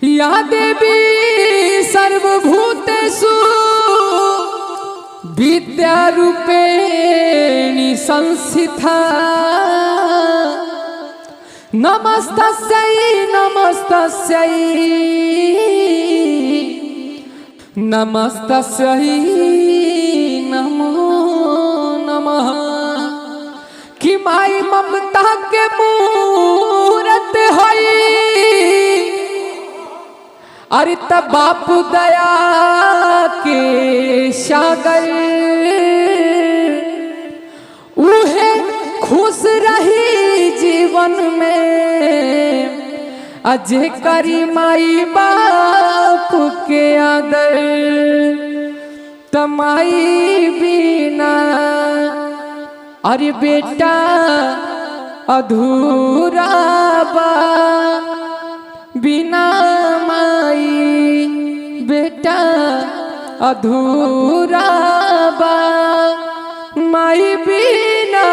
या देवी सर्वभूतेषु विद्यारूपेणी संस्थिता नमस्तस्यै नमस्तस्यै नमस्तस्यै नमो नमः। कि माई ममता के मूरत हई अरे तब बाप दया के सागर उहे खुश रही जीवन में अजय करी माई बाप के आदर तमाई बिना अरे बेटा अधूरा बा बिना माई बेटा अधूरा बा माई बिना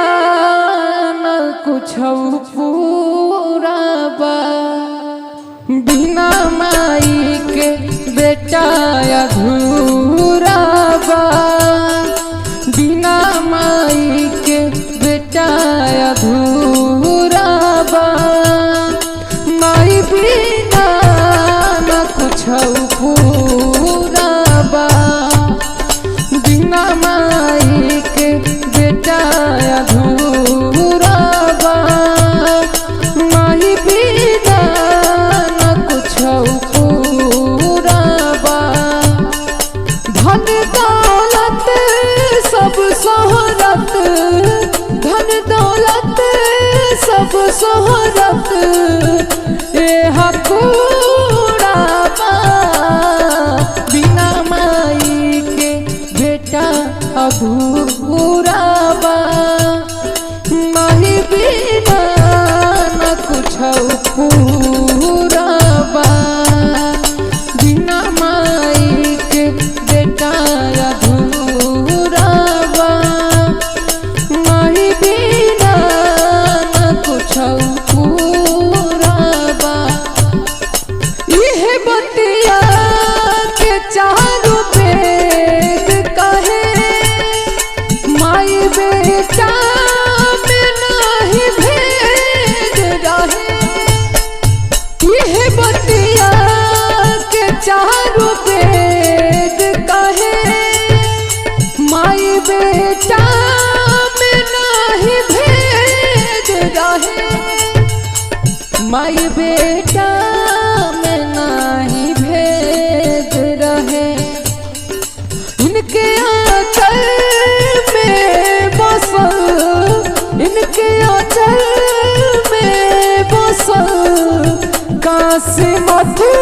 न कुछ पूरा बा बिना माई के बेटा अधूरा बा बिना माई के बेटा अधूरा बा माई बिना न कुछ पूरा बा बिना माई के बेटा अधूरा बा माई बिना न कुछ पूरा बा। धन दौलत सब शोहरत धन दौलत सब शोहरत हकूड़ा बा बिना माई के बेटा अधूरा बा माई बिना न कुछ पूरा बा बिना माई के बेटा अधूरा बा माई बिना न कुछ पूरा बा। यह बतिया के चारों वेद कहे माई बेटा में नहीं भेद रहे। यह बतिया के चारों वेद कहे माई बेटा में नहीं भेद रहे। माई बेटा में नहीं भेद रहे। इनके आंचल में बसल इनके आंचल में बसल काशी मधु